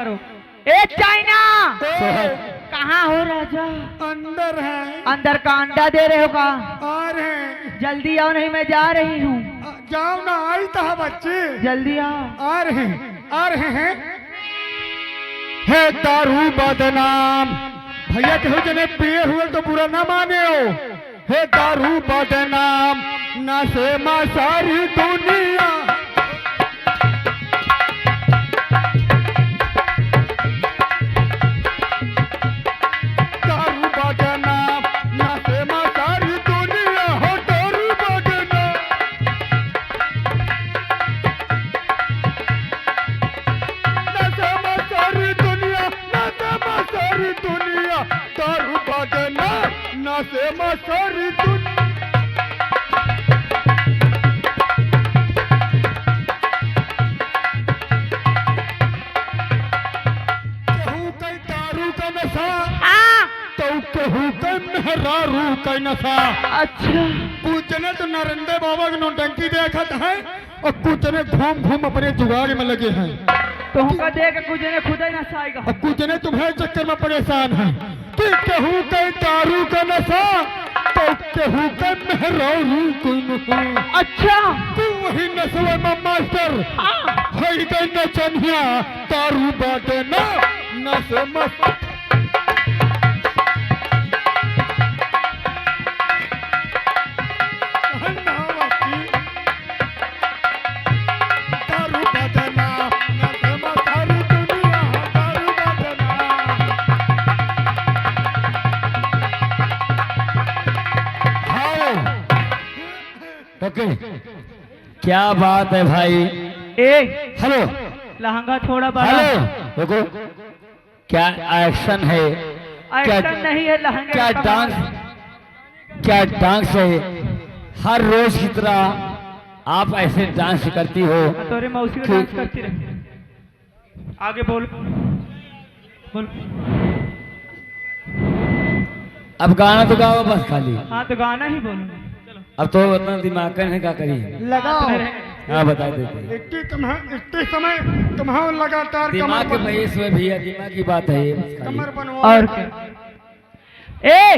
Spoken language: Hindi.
करो। ए चाइना कहाँ हो राजा? अंदर है। अंदर का अंडा दे रहे हो का? आ रहे हैं। जल्दी आओ नहीं मैं जा रही हूँ। जाओ ना, आई तो है बच्चे। जल्दी आओ। आ रहे हैं, आ रहे हैं। है दारू बदनाम भैया कहो जने पिए हुए तो बुरा ना माने हो। है दारू बदनाम नशे में सारी दुनिया। दारू बदनाम नशे में सारी दुनिया। हो दारू बदनाम नशे में सारी दुनिया। नशे में सारी दुनिया। दारू बदनाम नशे में सारी दुनिया। कहूँ कई दारू का नशा तो कहूँ कई मेहरारू का नशा। अच्छा कुछ ने तो नरेंद्र बाबा की नौटंकी देखत है और कुछ ने घूम घूम अपने जुगाड़ में लगे हैं। तो हमका देख के कुछ ने खुद ही नसाएगा। और कुछ ने तुम्हारे चक्कर में परेशान है। कि कहूँ कई दारू का नशा तो कहूँ कई मेहरारू कोई नशा। अच्छा तू वही नशे में मास्टर है कई नचनिया। दारू बाटे ना नशे में दारू बदना नशे में सारी दुनिया। दारू बदना ओके क्या बात है भाई। ए हेलो लहंगा थोड़ा बड़ा। हेलो देखो क्या एक्शन है। एक्शन नहीं है लहंगे क्या का डांस, कमाल। क्या डांस है। हर रोज की तरह आप ऐसे डांस करती हो। तोरे मौसी को डांस करती रहे। आगे बोल बोल। अब गाना तो गाओ बस खाली। हाँ तो गाना ही बोलूंगा। चलो अब तो उतना दिमाग का नहीं क्या करिए। लगाओ। हाँ बता देते। इतने समय तुम्हारा लगातार दिमाग के महेश में भैया दिमाग की बात है ये बस खाली। कमर बनवा और क्या ए